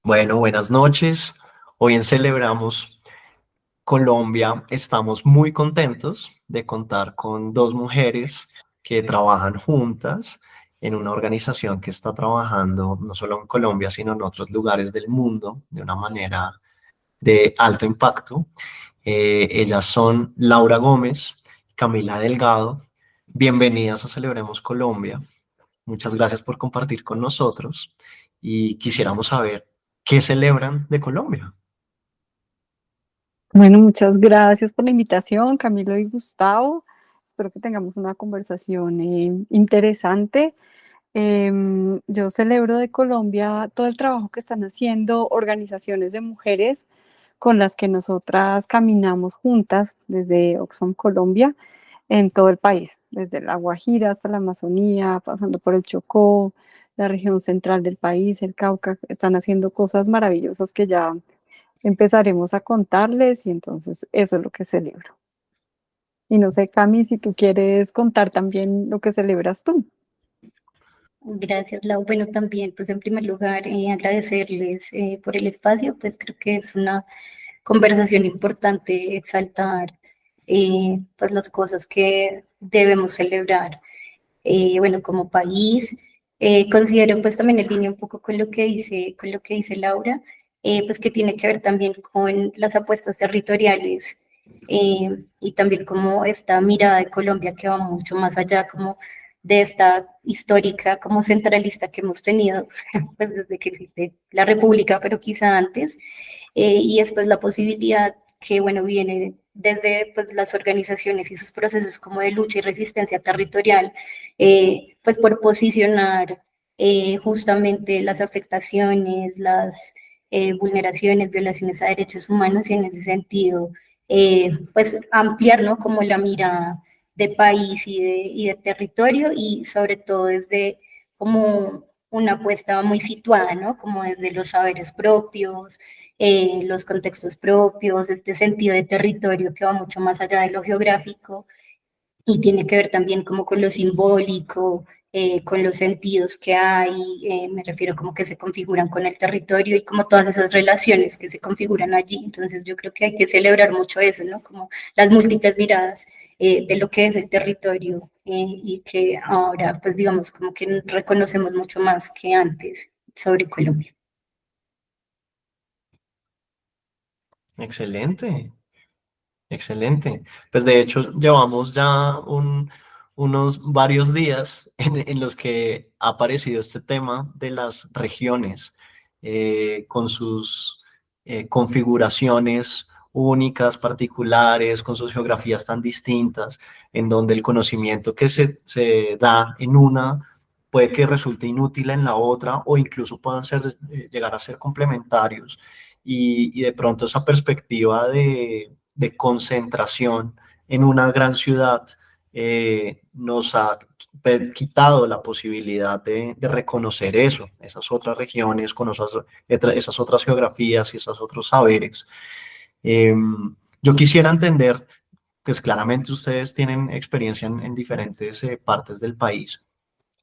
Bueno, buenas noches. Hoy en Celebramos Colombia estamos muy contentos de contar con dos mujeres que trabajan juntas en una organización que está trabajando no solo en Colombia, sino en otros lugares del mundo de una manera de alto impacto. Ellas son Laura Gómez, Camila Delgado. Bienvenidas a Celebremos Colombia. Muchas gracias por compartir con nosotros y quisiéramos saber qué celebran de Colombia. Bueno, muchas gracias por la invitación, Camilo y Gustavo. Espero que tengamos una conversación interesante. Yo celebro de Colombia todo el trabajo que están haciendo organizaciones de mujeres con las que nosotras caminamos juntas desde Oxfam Colombia en todo el país, desde La Guajira hasta la Amazonía, pasando por el Chocó, la región central del país, el Cauca. Están haciendo cosas maravillosas que ya empezaremos a contarles y entonces eso es lo que celebro. Y no sé, Cami, si tú quieres contar también lo que celebras tú. Gracias, Lau. Bueno, también, pues en primer lugar, agradecerles por el espacio, pues creo que es una conversación importante exaltar pues las cosas que debemos celebrar, bueno, como país. Considero pues también en línea un poco con lo que dice Laura, pues que tiene que ver también con las apuestas territoriales y también como esta mirada de Colombia que va mucho más allá como de esta histórica como centralista que hemos tenido pues desde que existe la República, pero quizá antes, y después la posibilidad que, bueno, viene desde pues, las organizaciones y sus procesos como de lucha y resistencia territorial, pues por posicionar justamente las afectaciones, las vulneraciones, violaciones a derechos humanos y en ese sentido, pues ampliar, ¿no? Como la mirada de país y de territorio y sobre todo desde como una apuesta muy situada, ¿no? Como desde los saberes propios, los contextos propios, este sentido de territorio que va mucho más allá de lo geográfico y tiene que ver también como con lo simbólico, con los sentidos que hay, me refiero como que se configuran con el territorio y como todas esas relaciones que se configuran allí. Entonces yo creo que hay que celebrar mucho eso, ¿no? Como las múltiples miradas de lo que es el territorio y que ahora pues digamos como que reconocemos mucho más que antes sobre Colombia. Excelente, excelente. Pues de hecho llevamos ya unos varios días en los que ha aparecido este tema de las regiones con sus configuraciones únicas, particulares, con sus geografías tan distintas, en donde el conocimiento que se da en una puede que resulte inútil en la otra o incluso puedan llegar a ser complementarios. Y de pronto esa perspectiva de concentración en una gran ciudad nos ha quitado la posibilidad de reconocer eso, esas otras regiones, con esas otras geografías y esos otros saberes. Eh, yo quisiera entender, pues claramente ustedes tienen experiencia en diferentes partes del país.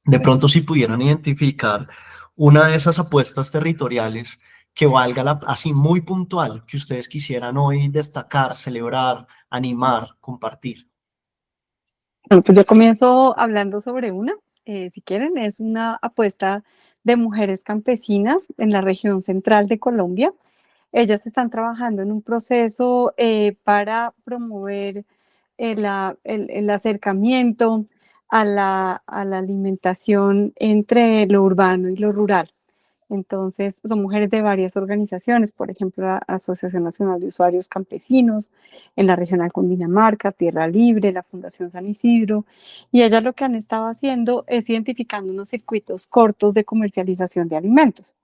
De pronto, si pudieran identificar una de esas apuestas territoriales que valga así muy puntual, que ustedes quisieran hoy destacar, celebrar, animar, compartir. Bueno, pues yo comienzo hablando sobre una, si quieren, es una apuesta de mujeres campesinas en la región central de Colombia. Ellas están trabajando en un proceso para promover el acercamiento a la alimentación entre lo urbano y lo rural. Entonces, son mujeres de varias organizaciones, por ejemplo, la Asociación Nacional de Usuarios Campesinos, en la Regional Cundinamarca, Tierra Libre, la Fundación San Isidro, y ellas lo que han estado haciendo es identificando unos circuitos cortos de comercialización de alimentos.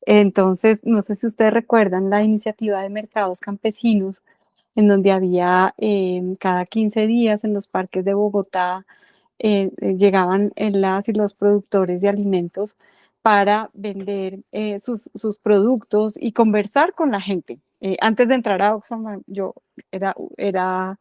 Entonces, no sé si ustedes recuerdan la iniciativa de mercados campesinos, en donde había cada 15 días en los parques de Bogotá, llegaban las y los productores de alimentos para vender sus productos y conversar con la gente. Antes de entrar a Oxfam, yo era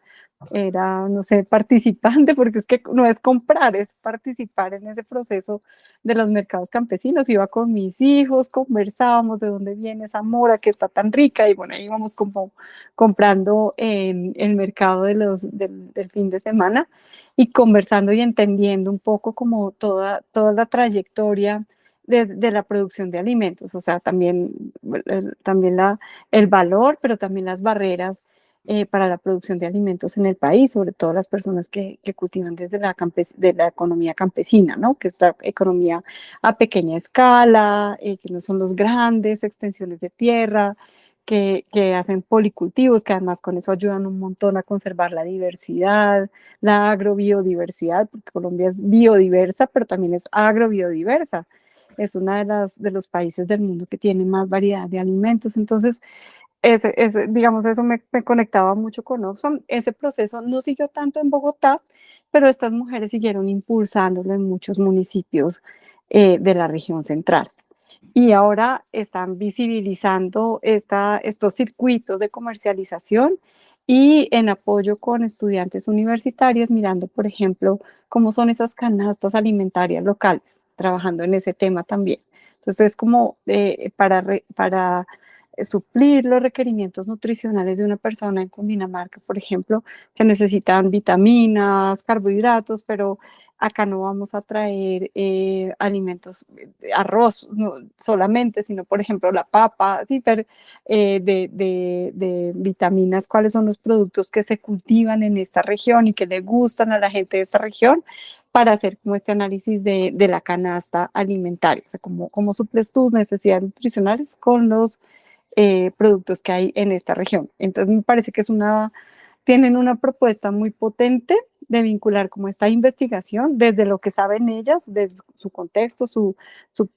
era, no sé, participante, porque es que no es comprar, es participar en ese proceso de los mercados campesinos. Iba con mis hijos, conversábamos de dónde viene esa mora que está tan rica y bueno, ahí íbamos como comprando en el mercado del fin de semana y conversando y entendiendo un poco como toda la trayectoria de la producción de alimentos, o sea, también el valor, pero también las barreras para la producción de alimentos en el país, sobre todo las personas que cultivan desde de la economía campesina, ¿no? Que es la economía a pequeña escala, que no son los grandes extensiones de tierra, que hacen policultivos, que además con eso ayudan un montón a conservar la diversidad, la agrobiodiversidad, porque Colombia es biodiversa, pero también es agrobiodiversa. Es una de los países del mundo que tiene más variedad de alimentos. Entonces, digamos, eso me conectaba mucho con Oxfam. Ese proceso no siguió tanto en Bogotá, pero estas mujeres siguieron impulsándolo en muchos municipios de la región central. Y ahora están visibilizando estos circuitos de comercialización y en apoyo con estudiantes universitarias, mirando, por ejemplo, cómo son esas canastas alimentarias locales, trabajando en ese tema también. Entonces, es como para suplir los requerimientos nutricionales de una persona en Cundinamarca, por ejemplo, que necesitan vitaminas, carbohidratos, pero acá no vamos a traer alimentos, arroz no, solamente, sino por ejemplo la papa, ¿sí? De vitaminas, cuáles son los productos que se cultivan en esta región y que le gustan a la gente de esta región para hacer como este análisis de la canasta alimentaria, o sea, cómo suples tus necesidades nutricionales con los productos que hay en esta región. Entonces me parece que tienen una propuesta muy potente de vincular como esta investigación desde lo que saben ellas, desde su contexto,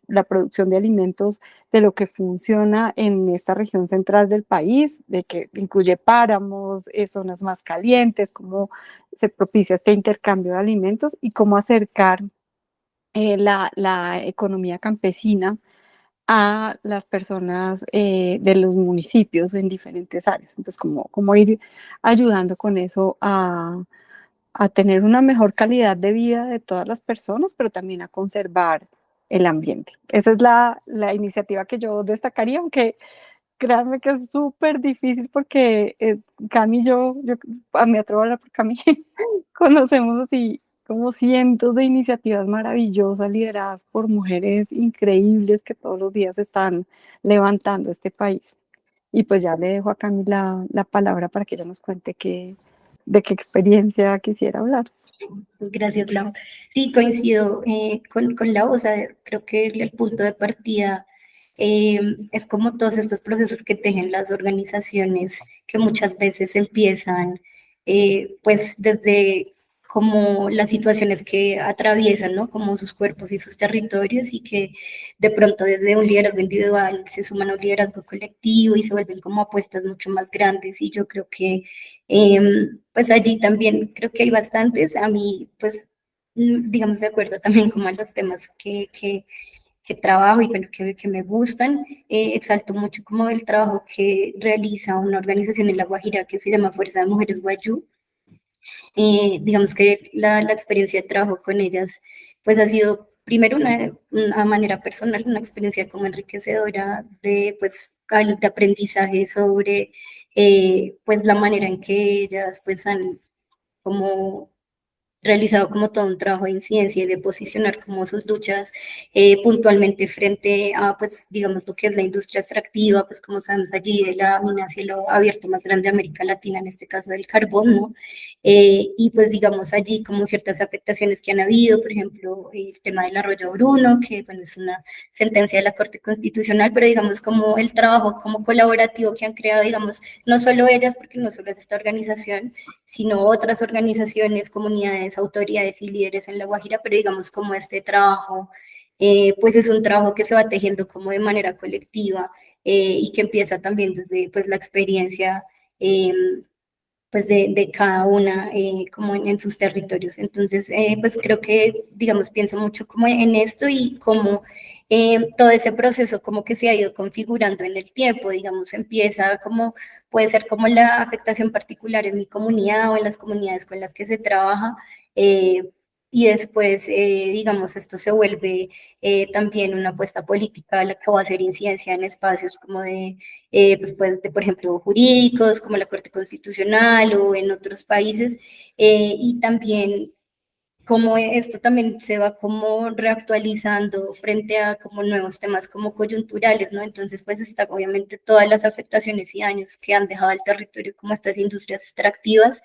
la producción de alimentos, de lo que funciona en esta región central del país, de que incluye páramos, zonas más calientes, cómo se propicia este intercambio de alimentos y cómo acercar la economía campesina a las personas de los municipios en diferentes áreas. Entonces, como ir ayudando con eso a tener una mejor calidad de vida de todas las personas, pero también a conservar el ambiente. Esa es la iniciativa que yo destacaría, aunque créanme que es súper difícil porque Cami y yo me atrevo a hablar por Cami, conocemos así como cientos de iniciativas maravillosas lideradas por mujeres increíbles que todos los días están levantando este país. Y pues ya le dejo a Cami la palabra para que ella nos cuente de qué experiencia quisiera hablar. Gracias, Lau. Sí, coincido con Lau, o sea, creo que el punto de partida es como todos estos procesos que tejen las organizaciones que muchas veces empiezan pues desde como las situaciones que atraviesan, ¿no? Como sus cuerpos y sus territorios y que de pronto desde un liderazgo individual se suman a un liderazgo colectivo y se vuelven como apuestas mucho más grandes y yo creo que pues allí también creo que hay bastantes, a mí pues digamos de acuerdo también como a los temas que trabajo y bueno, que me gustan. Exalto mucho como el trabajo que realiza una organización en La Guajira que se llama Fuerza de Mujeres Guayú. Digamos que la experiencia de trabajo con ellas pues ha sido primero una manera personal, una experiencia como enriquecedora de pues de aprendizaje sobre pues la manera en que ellas pues han como realizado como todo un trabajo de incidencia y de posicionar como sus luchas puntualmente frente a, pues, digamos, lo que es la industria extractiva, pues, como sabemos allí, de la mina a cielo abierto más grande de América Latina, en este caso del carbón, ¿no? Y pues, digamos, allí como ciertas afectaciones que han habido, por ejemplo, el tema del arroyo Bruno, que, bueno, es una sentencia de la Corte Constitucional, pero digamos como el trabajo como colaborativo que han creado, digamos, no solo ellas, porque no solo es esta organización, sino otras organizaciones, comunidades, autoridades y líderes en La Guajira, pero digamos como este trabajo, pues es un trabajo que se va tejiendo como de manera colectiva y que empieza también desde pues la experiencia pues de cada una como en sus territorios. Entonces, pues creo que, digamos, pienso mucho como en esto y como todo ese proceso como que se ha ido configurando en el tiempo, digamos, empieza como, puede ser como la afectación particular en mi comunidad o en las comunidades con las que se trabaja, y después, digamos, esto se vuelve también una apuesta política a la que va a hacer incidencia en espacios como pues, por ejemplo, jurídicos, como la Corte Constitucional o en otros países, y también como esto también se va como reactualizando frente a como nuevos temas como coyunturales, ¿no? Entonces, pues está obviamente todas las afectaciones y daños que han dejado al territorio como estas industrias extractivas,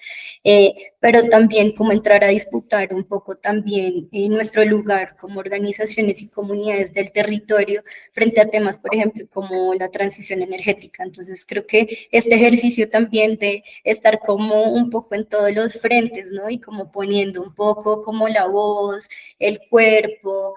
pero también como entrar a disputar un poco también nuestro lugar como organizaciones y comunidades del territorio frente a temas, por ejemplo, como la transición energética. Entonces, creo que este ejercicio también de estar como un poco en todos los frentes, ¿no? Y como poniendo un poco como la voz, el cuerpo,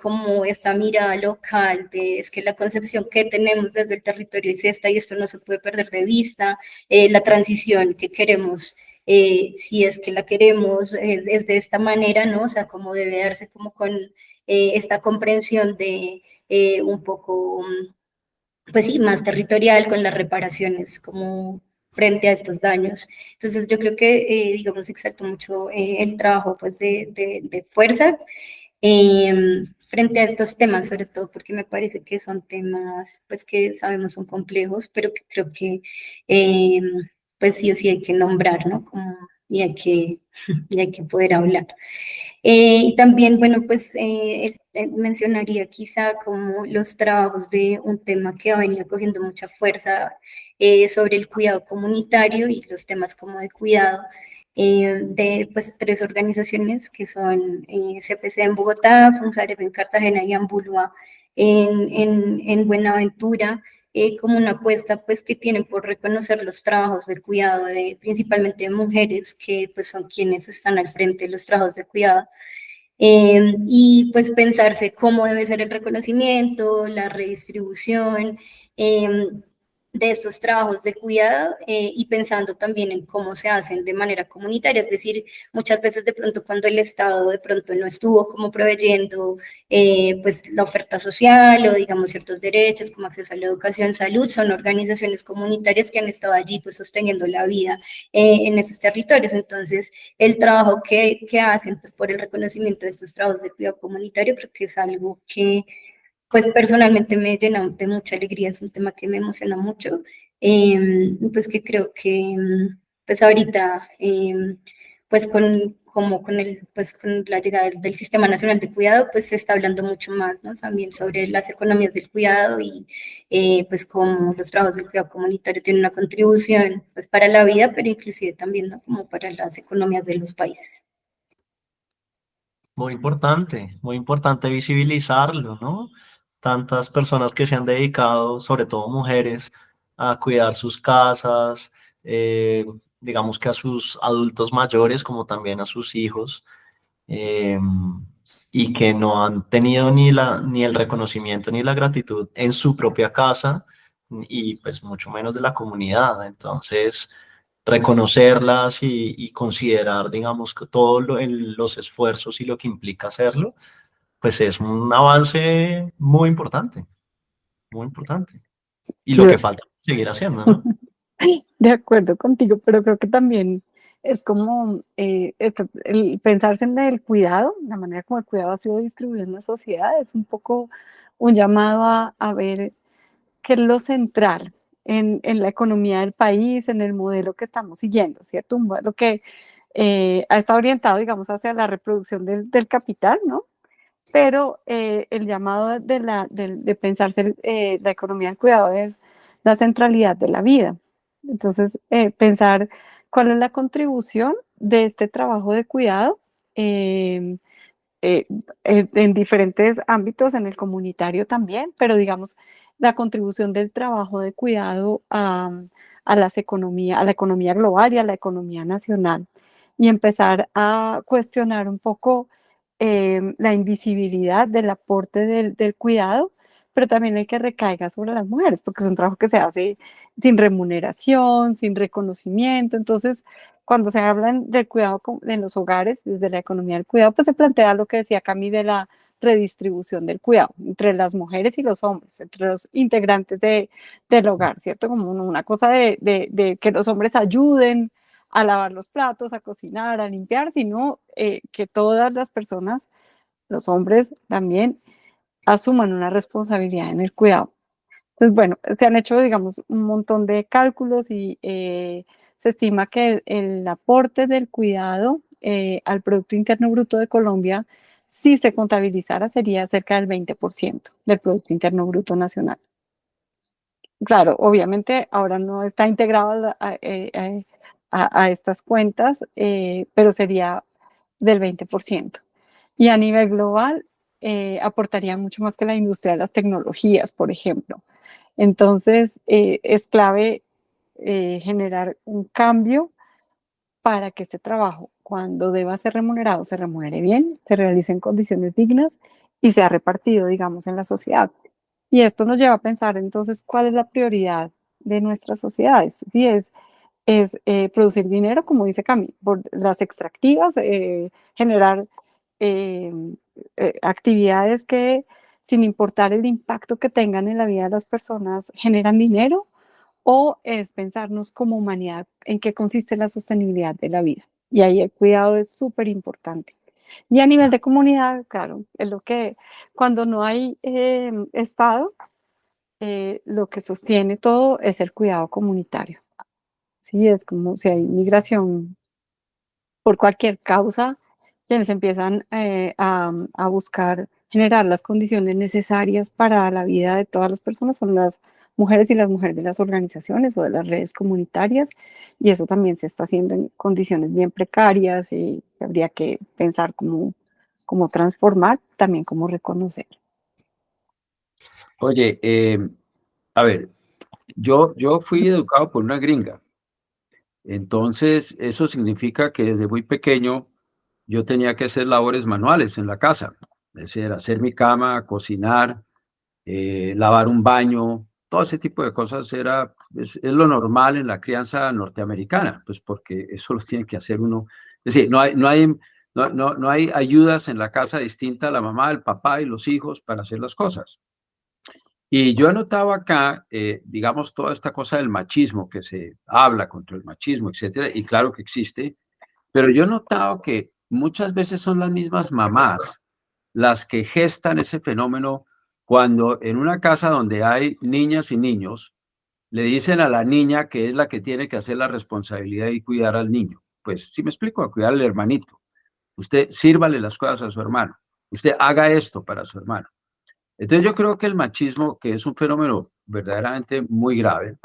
como esta mirada local de es que la concepción que tenemos desde el territorio es esta y esto no se puede perder de vista, la transición que queremos, si es que la queremos, es de esta manera, ¿no? O sea, como debe darse como con esta comprensión de un poco, pues sí, más territorial con las reparaciones, como frente a estos daños. Entonces yo creo que, digamos, exalto mucho el trabajo pues de fuerza frente a estos temas, sobre todo porque me parece que son temas pues que sabemos son complejos, pero que creo que eh, pues sí o sí hay que nombrar, ¿no? Como, y hay que, y hay que poder hablar. Y también, bueno, pues mencionaría quizá como los trabajos de un tema que ha venido cogiendo mucha fuerza sobre el cuidado comunitario y los temas como de cuidado de pues tres organizaciones que son CPC en Bogotá, FUNSAREB en Cartagena y Ambulua en Buenaventura, como una apuesta pues que tienen por reconocer los trabajos de cuidado de principalmente de mujeres que pues son quienes están al frente de los trabajos de cuidado, y pues pensarse cómo debe ser el reconocimiento, la redistribución de estos trabajos de cuidado, y pensando también en cómo se hacen de manera comunitaria, es decir, muchas veces de pronto cuando el Estado de pronto no estuvo como proveyendo pues la oferta social o digamos ciertos derechos como acceso a la educación, salud, son organizaciones comunitarias que han estado allí pues sosteniendo la vida en esos territorios. Entonces, el trabajo que hacen pues, por el reconocimiento de estos trabajos de cuidado comunitario creo que es algo que pues personalmente me llena de mucha alegría, es un tema que me emociona mucho, pues que creo que pues ahorita pues como con pues con la llegada del Sistema Nacional de Cuidado pues se está hablando mucho más, ¿no? También sobre las economías del cuidado y pues como los trabajos del cuidado comunitario tienen una contribución pues para la vida, pero inclusive también, ¿no? Como para las economías de los países. Muy importante visibilizarlo, ¿no? Tantas personas que se han dedicado, sobre todo mujeres, a cuidar sus casas, digamos que a sus adultos mayores, como también a sus hijos, eh, y que no han tenido ni el reconocimiento ni la gratitud en su propia casa y pues mucho menos de la comunidad. Entonces, reconocerlas y considerar, digamos, que todos los esfuerzos y lo que implica hacerlo, pues es un avance muy importante, muy importante. Y lo que falta es seguir haciendo, ¿no? De acuerdo contigo, pero creo que también es como el pensarse en el cuidado, la manera como el cuidado ha sido distribuido en la sociedad, es un poco un llamado a ver qué es lo central en la economía del país, en el modelo que estamos siguiendo, ¿cierto? Un modelo que ha estado orientado, digamos, hacia la reproducción del capital, ¿no? Pero el llamado de pensarse la economía del cuidado es la centralidad de la vida. Entonces, pensar cuál es la contribución de este trabajo de cuidado eh, en diferentes ámbitos, en el comunitario también, pero digamos, la contribución del trabajo de cuidado a a la economía global y a la economía nacional, y empezar a cuestionar un poco la invisibilidad del aporte del cuidado, pero también el que recaiga sobre las mujeres, porque es un trabajo que se hace sin remuneración, sin reconocimiento. Entonces, cuando se habla del cuidado en los hogares, desde la economía del cuidado, pues se plantea lo que decía Cami de la redistribución del cuidado entre las mujeres y los hombres, entre los integrantes del hogar, ¿cierto? Como una cosa de que los hombres ayuden a lavar los platos, a cocinar, a limpiar, sino que todas las personas, los hombres también, asuman una responsabilidad en el cuidado. Entonces, bueno, se han hecho, digamos, un montón de cálculos y se estima que el aporte del cuidado al Producto Interno Bruto de Colombia, si se contabilizara, sería cerca del 20% del Producto Interno Bruto Nacional. Claro, obviamente ahora no está integrado a estas cuentas, pero sería del 20%. Y a nivel global, aportaría mucho más que la industria de las tecnologías, por ejemplo. Entonces, es clave generar un cambio para que este trabajo, cuando deba ser remunerado, se remunere bien, se realice en condiciones dignas y sea repartido, digamos, en la sociedad. Y esto nos lleva a pensar entonces cuál es la prioridad de nuestras sociedades. Si es producir dinero, como dice Cami, por las extractivas, generar eh, actividades que, sin importar el impacto que tengan en la vida de las personas, generan dinero, o es pensarnos como humanidad en qué consiste la sostenibilidad de la vida. Y ahí el cuidado es súper importante. Y a nivel de comunidad, claro, es lo que cuando no hay Estado, lo que sostiene todo es el cuidado comunitario. Sí, es como si hay migración por cualquier causa, quienes empiezan a buscar generar las condiciones necesarias para la vida de todas las personas son las mujeres y las mujeres de las organizaciones o de las redes comunitarias, y eso también se está haciendo en condiciones bien precarias y habría que pensar cómo transformar, también cómo reconocer. Oye, a ver, yo fui educado por una gringa, entonces eso significa que desde muy pequeño yo tenía que hacer labores manuales en la casa, es decir, hacer mi cama, cocinar, lavar un baño, todo ese tipo de cosas es lo normal en la crianza norteamericana, pues porque eso lo tiene que hacer uno. Es decir, no hay ayudas en la casa distinta a la mamá, el papá y los hijos para hacer las cosas. Y yo he notado acá, digamos, toda esta cosa del machismo, que se habla contra el machismo, etcétera, y claro que existe, pero yo he notado que muchas veces son las mismas mamás las que gestan ese fenómeno cuando en una casa donde hay niñas y niños, le dicen a la niña que es la que tiene que hacer la responsabilidad y cuidar al niño. Pues, si me explico, a cuidar al hermanito. Usted sírvale las cosas a su hermano. Usted haga esto para su hermano. Entonces yo creo que el machismo, que es un fenómeno verdaderamente muy grave,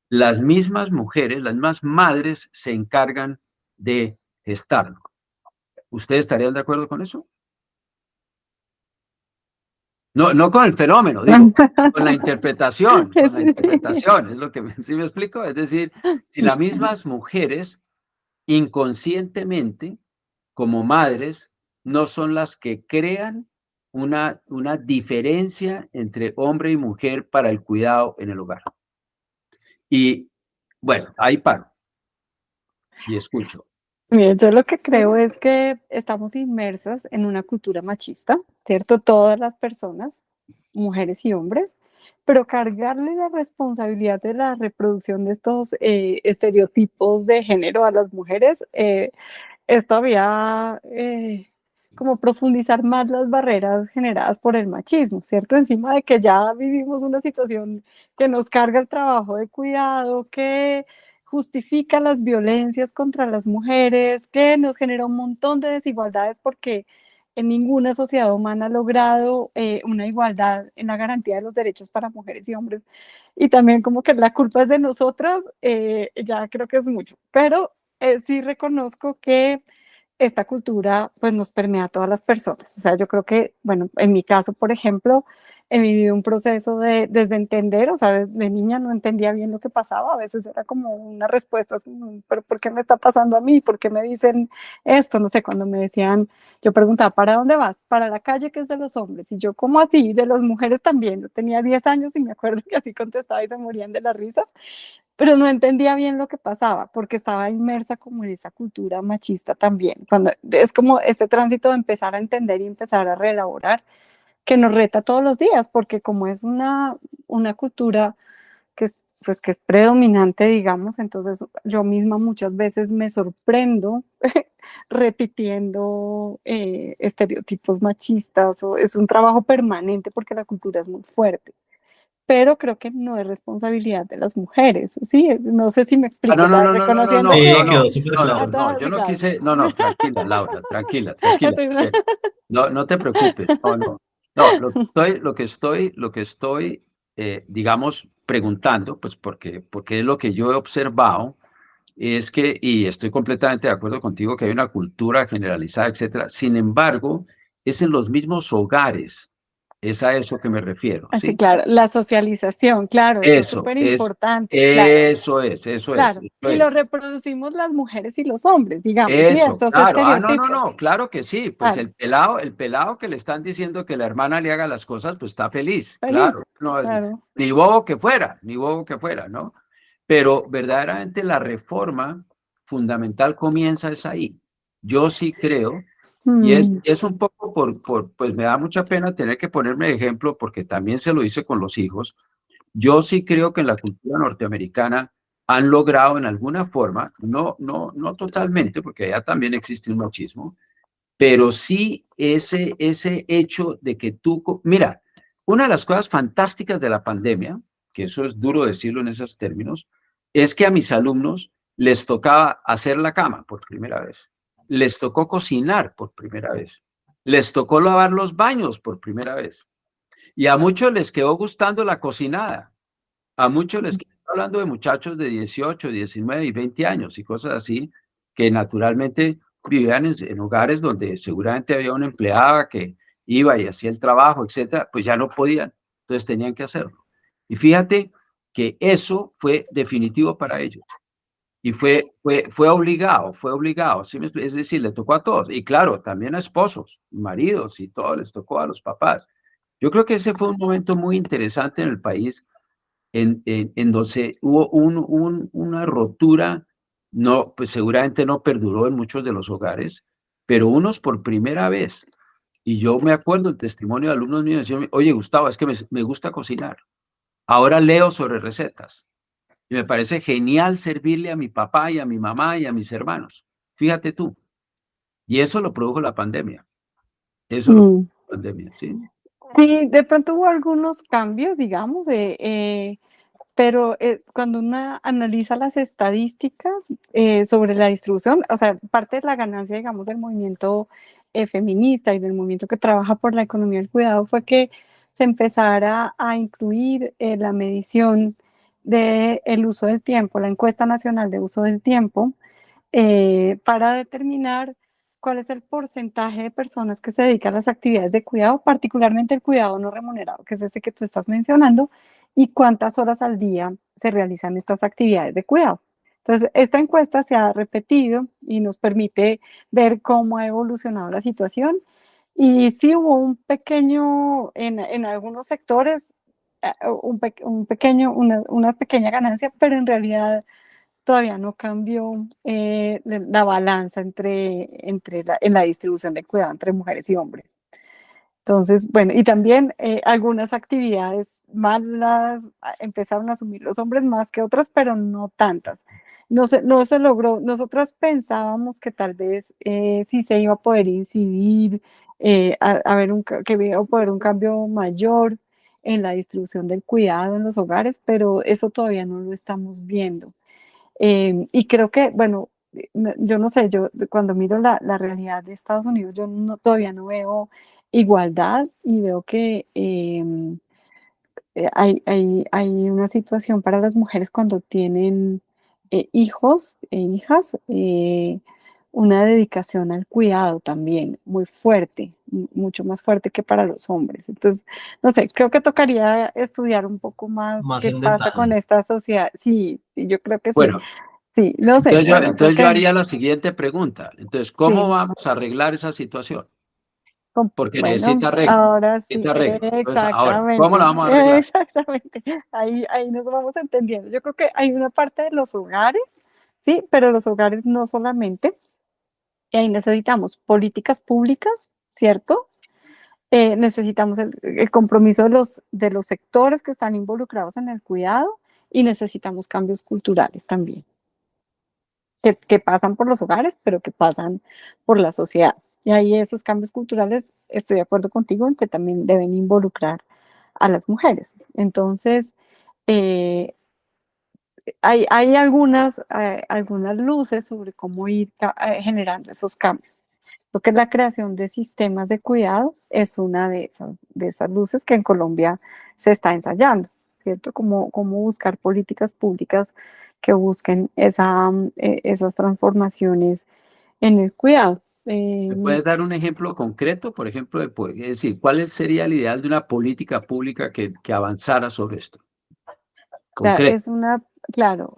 las mismas mujeres, las mismas madres se encargan de gestarlo. ¿Ustedes estarían de acuerdo con eso? No, no con el fenómeno, digo, con la interpretación, es lo que ¿sí me explico? Es decir, si las mismas mujeres inconscientemente, como madres, no son las que crean una diferencia entre hombre y mujer para el cuidado en el hogar. Y bueno, ahí paro y escucho. Mira, yo lo que creo es que estamos inmersas en una cultura machista, ¿cierto? Todas las personas, mujeres y hombres, pero cargarle la responsabilidad de la reproducción de estos estereotipos de género a las mujeres es todavía como profundizar más las barreras generadas por el machismo, ¿cierto? Encima de que ya vivimos una situación que nos carga el trabajo de cuidado, que justifica las violencias contra las mujeres, que nos genera un montón de desigualdades porque en ninguna sociedad humana ha logrado una igualdad en la garantía de los derechos para mujeres y hombres. Y también como que la culpa es de nosotras, ya creo que es mucho. Pero sí reconozco que esta cultura pues nos permea a todas las personas. O sea, yo creo que, bueno, en mi caso, por ejemplo, he vivido un proceso desde entender, o sea, desde niña no entendía bien lo que pasaba, a veces era como una respuesta, pero ¿por qué me está pasando a mí? ¿Por qué me dicen esto? No sé, cuando me decían, yo preguntaba, ¿para dónde vas? Para la calle, que es de los hombres. Y yo, ¿cómo así? De las mujeres también. Yo tenía 10 años y me acuerdo que así contestaba y se morían de la risa. pero no entendía bien lo que pasaba, porque estaba inmersa como en esa cultura machista también. Cuando es como este tránsito de empezar a entender y empezar a reelaborar, que nos reta todos los días, porque como es una cultura que es, pues, que es predominante, digamos, entonces yo misma muchas veces me sorprendo repitiendo estereotipos machistas, o es un trabajo permanente porque la cultura es muy fuerte, pero creo que no es responsabilidad de las mujeres, ¿sí? No sé si me explico, No, o no, sea, no, no, no, no, reconociendo no, Sí, no, que quedó no, súper no, claro. no, no, yo no quise, no, no, tranquila, Laura, tranquila, tranquila, no, no te preocupes, no, no, no, lo que estoy, digamos, preguntando, pues porque es lo que yo he observado, es que, y estoy completamente de acuerdo contigo, que hay una cultura generalizada, etcétera. Sin embargo, es en los mismos hogares, es a eso que me refiero, así, ¿sí? claro, la socialización, claro, eso es Eso, súper importante, claro, eso es, claro, eso y es. lo reproducimos las mujeres y los hombres, digamos, sí, Eso, estos claro. Ah, no, no, estereotipos, no, claro que sí. Pues claro, el pelado que le están diciendo que la hermana le haga las cosas, pues está feliz, feliz, claro. No, claro. ni bobo que fuera, ¿no? Pero verdaderamente la reforma fundamental comienza es ahí. Yo sí creo, y es, Mm, es un poco pues me da mucha pena tener que ponerme de ejemplo porque también se lo hice con los hijos. Yo sí creo que en la cultura norteamericana han logrado en alguna forma, no totalmente, porque allá también existe un machismo, pero sí ese hecho de que mira, una de las cosas fantásticas de la pandemia, que eso es duro decirlo en esos términos, es que a mis alumnos les tocaba hacer la cama por primera vez, les tocó cocinar por primera vez, les tocó lavar los baños por primera vez, y a muchos les quedó gustando la cocinada. A muchos les estoy hablando de muchachos de 18, 19 y 20 años y cosas así, que naturalmente vivían en hogares donde seguramente había una empleada que iba y hacía el trabajo, etcétera, pues ya no podían, entonces tenían que hacerlo. Y fíjate que eso fue definitivo para ellos y fue obligado, ¿sí es decir, le tocó a todos, y claro, también a esposos, maridos y todo, les tocó a los papás. Yo creo que ese fue un momento muy interesante en el país en donde hubo una rotura, no, pues seguramente no perduró en muchos de los hogares, pero unos por primera vez. Y yo me acuerdo el testimonio de alumnos míos, decían, oye, Gustavo, es que me gusta cocinar. Ahora leo sobre recetas. Y me parece genial servirle a mi papá y a mi mamá y a mis hermanos. Fíjate tú. Y eso lo produjo la pandemia. Eso lo mm. produjo la pandemia, ¿sí? Sí, de pronto hubo algunos cambios, digamos, pero cuando uno analiza las estadísticas sobre la distribución, o sea, parte de la ganancia, digamos, del movimiento feminista y del movimiento que trabaja por la economía del cuidado fue que se empezara a incluir la medición del uso del tiempo, la encuesta nacional de uso del tiempo, para determinar cuál es el porcentaje de personas que se dedican a las actividades de cuidado, particularmente el cuidado no remunerado, que es ese que tú estás mencionando, y cuántas horas al día se realizan estas actividades de cuidado. Entonces, esta encuesta se ha repetido y nos permite ver cómo ha evolucionado la situación. Y sí hubo un pequeño, en algunos sectores, una pequeña ganancia, pero en realidad todavía no cambió la balanza en la distribución de cuidado entre mujeres y hombres. Entonces, bueno, y también algunas actividades malas empezaron a asumir los hombres más que otras, pero no tantas. No se logró. Nosotras pensábamos que tal vez sí se iba a poder incidir, que iba a poder un cambio mayor en la distribución del cuidado en los hogares, pero eso todavía no lo estamos viendo. Y creo que, bueno, yo no sé, yo cuando miro la realidad de Estados Unidos, yo todavía no veo igualdad y veo que hay una situación para las mujeres cuando tienen hijos e hijas, una dedicación al cuidado también muy fuerte, mucho más fuerte que para los hombres. Entonces, no sé, creo que tocaría estudiar un poco más Más qué en pasa con detalle. esta sociedad. Sí, sí, yo creo que sí. Bueno, Sí, no sé, bueno, creo entonces yo que haría la siguiente pregunta. Entonces, ¿cómo sí. vamos a arreglar esa situación? porque Bueno, necesita arreglo, ahora sí, necesita arreglo. Entonces, ahora, ¿cómo exactamente, la vamos a arreglar? exactamente. Ahí nos vamos entendiendo. Yo creo que hay una parte de los hogares, sí, pero los hogares no solamente, y ahí necesitamos políticas públicas, ¿cierto? Necesitamos el compromiso de los sectores que están involucrados en el cuidado y necesitamos cambios culturales también, que pasan por los hogares, pero que pasan por la sociedad. Y ahí esos cambios culturales, estoy de acuerdo contigo en que también deben involucrar a las mujeres. Entonces, eh, hay algunas luces sobre cómo ir generando esos cambios. Creo que la creación de sistemas de cuidado es una de esas luces que en Colombia se está ensayando, ¿cierto? Cómo buscar políticas públicas que busquen esas transformaciones en el cuidado. ¿Me puedes dar un ejemplo concreto, por ejemplo, es decir, cuál sería el ideal de una política pública que avanzara sobre esto? Concreto. Claro,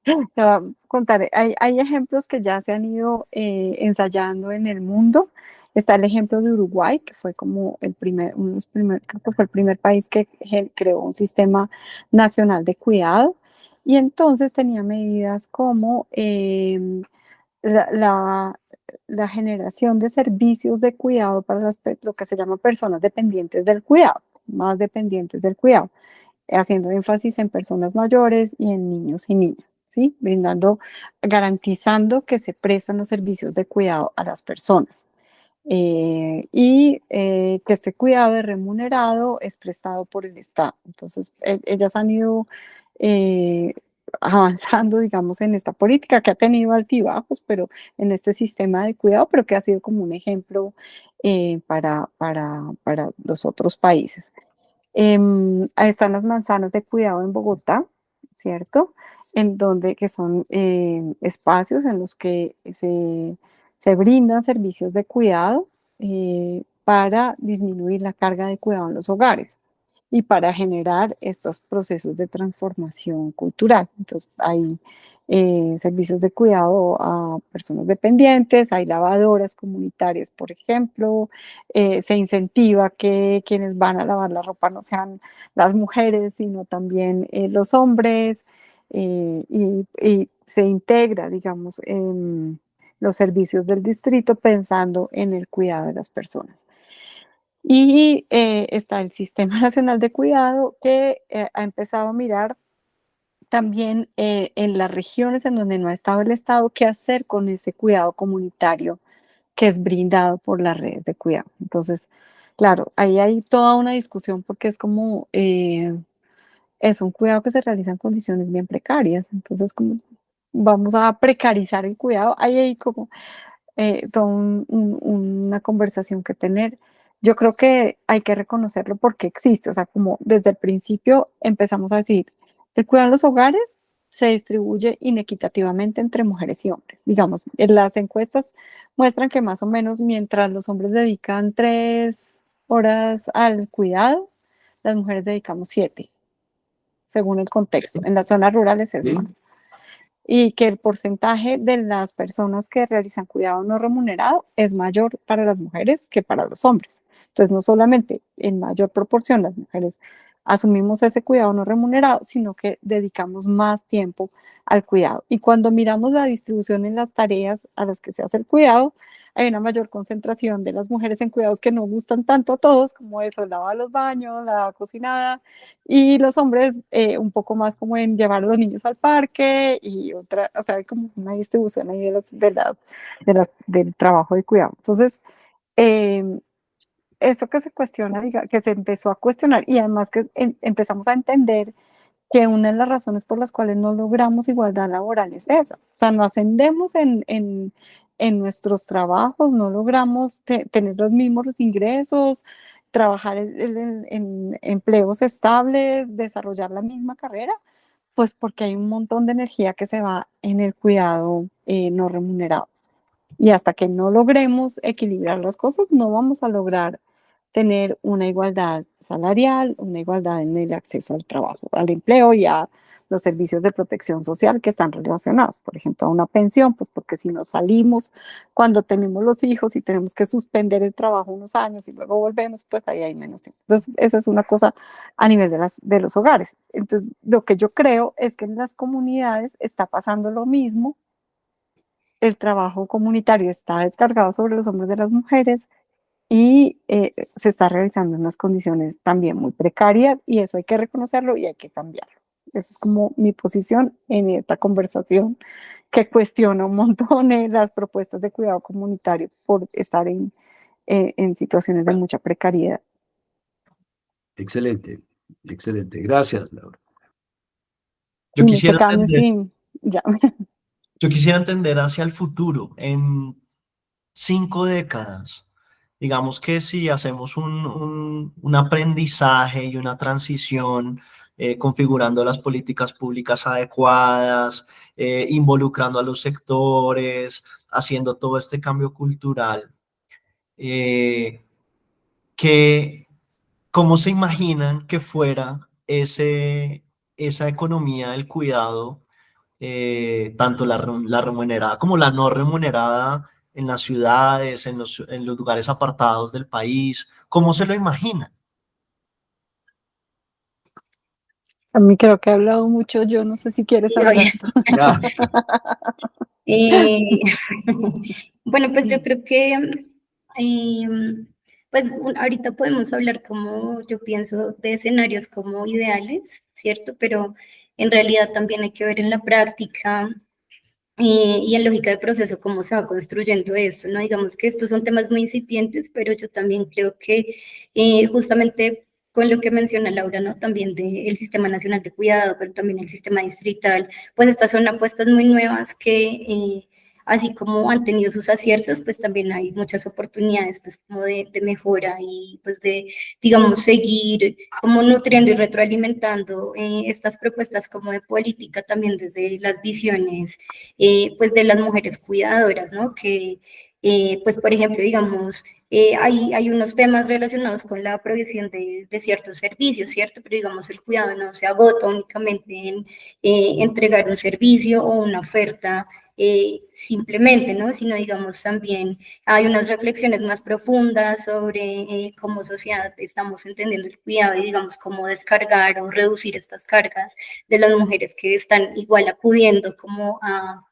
te voy a contar, hay ejemplos que ya se han ido ensayando en el mundo. Está el ejemplo de Uruguay, que fue como creo que fue el primer país que creó un sistema nacional de cuidado. Y entonces tenía medidas como la, la- la generación de servicios de cuidado para lo que se llama personas dependientes del cuidado, más dependientes del cuidado, haciendo énfasis en personas mayores y en niños y niñas, ¿sí? Garantizando que se prestan los servicios de cuidado a las personas. Que este cuidado es remunerado, es prestado por el Estado. Entonces, ellas han ido eh, avanzando, digamos, en esta política que ha tenido altibajos, pero en este sistema de cuidado, pero que ha sido como un ejemplo para los otros países. Ahí están las manzanas de cuidado en Bogotá, ¿cierto? En donde que son espacios en los que se brindan servicios de cuidado para disminuir la carga de cuidado en los hogares y para generar estos procesos de transformación cultural. Entonces, hay servicios de cuidado a personas dependientes, hay lavadoras comunitarias, por ejemplo, se incentiva que quienes van a lavar la ropa no sean las mujeres, sino también los hombres, y se integra, digamos, en los servicios del distrito pensando en el cuidado de las personas. Y está el Sistema Nacional de Cuidado que ha empezado a mirar también en las regiones en donde no ha estado el Estado, qué hacer con ese cuidado comunitario que es brindado por las redes de cuidado. Entonces, claro, ahí hay toda una discusión porque es como, es un cuidado que se realiza en condiciones bien precarias. Entonces, como vamos a precarizar el cuidado, ahí hay como toda una conversación que tener. Yo creo que hay que reconocerlo porque existe, o sea, como desde el principio empezamos a decir, el cuidado en los hogares se distribuye inequitativamente entre mujeres y hombres. Digamos, en las encuestas muestran que más o menos mientras los hombres dedican 3 horas al cuidado, las mujeres dedicamos 7, según el contexto. En las zonas rurales es ¿Sí? más y que el porcentaje de las personas que realizan cuidado no remunerado es mayor para las mujeres que para los hombres. Entonces, no solamente en mayor proporción las mujeres asumimos ese cuidado no remunerado, sino que dedicamos más tiempo al cuidado. Y cuando miramos la distribución en las tareas a las que se hace el cuidado, hay una mayor concentración de las mujeres en cuidados que no gustan tanto a todos, como eso, lavar los baños, la cocinada, y los hombres un poco más como en llevar a los niños al parque y otra, o sea, hay como una distribución ahí del trabajo de cuidado. Entonces, eh, eso que se cuestiona, que se empezó a cuestionar y además que empezamos a entender que una de las razones por las cuales no logramos igualdad laboral es esa. O sea, no ascendemos en nuestros trabajos, no logramos tener los mismos ingresos, trabajar en empleos estables, desarrollar la misma carrera, pues porque hay un montón de energía que se va en el cuidado no remunerado. Y hasta que no logremos equilibrar las cosas, no vamos a lograr tener una igualdad salarial, una igualdad en el acceso al trabajo, al empleo y a los servicios de protección social que están relacionados, por ejemplo, a una pensión, pues porque si nos salimos cuando tenemos los hijos y tenemos que suspender el trabajo unos años y luego volvemos, pues ahí hay menos tiempo. Entonces, esa es una cosa a nivel de los hogares. Entonces, lo que yo creo es que en las comunidades está pasando lo mismo. El trabajo comunitario está descargado sobre los hombros de las mujeres y se está realizando en unas condiciones también muy precarias y eso hay que reconocerlo y hay que cambiarlo. Esa es como mi posición en esta conversación que cuestiona un montón las propuestas de cuidado comunitario por estar en situaciones de mucha precariedad. Excelente, excelente. Gracias, Laura. Yo En este quisiera cambio, entender, sí, ya. yo quisiera entender hacia el futuro, en 5 décadas. Digamos que si hacemos un aprendizaje y una transición, configurando las políticas públicas adecuadas, involucrando a los sectores, haciendo todo este cambio cultural, eh, que, ¿cómo se imaginan que fuera esa economía del cuidado, tanto la remunerada como la no remunerada en las ciudades, en los lugares apartados del país? ¿Cómo se lo imaginan? A mí creo que he hablado mucho, yo no sé si quieres Y, oye, hablar. Ya, Eh, bueno, pues yo creo que, pues ahorita podemos hablar como, yo pienso, de escenarios como ideales, ¿cierto? Pero en realidad también hay que ver en la práctica y en lógica de proceso cómo se va construyendo esto, ¿no? Digamos que estos son temas muy incipientes, pero yo también creo que justamente con lo que menciona Laura, ¿no? También del Sistema Nacional de Cuidado, pero también el sistema distrital, pues estas son apuestas muy nuevas que, así como han tenido sus aciertos, pues también hay muchas oportunidades, pues como de mejora y pues de, digamos, seguir como nutriendo y retroalimentando estas propuestas como de política también desde las visiones pues de las mujeres cuidadoras, ¿no? Que, pues por ejemplo, digamos, hay unos temas relacionados con la provisión de ciertos servicios, ¿cierto? Pero digamos, el cuidado no se agota únicamente en entregar un servicio o una oferta simplemente, ¿no? Sino, digamos, también hay unas reflexiones más profundas sobre cómo sociedad estamos entendiendo el cuidado y, digamos, cómo descargar o reducir estas cargas de las mujeres que están igual acudiendo como a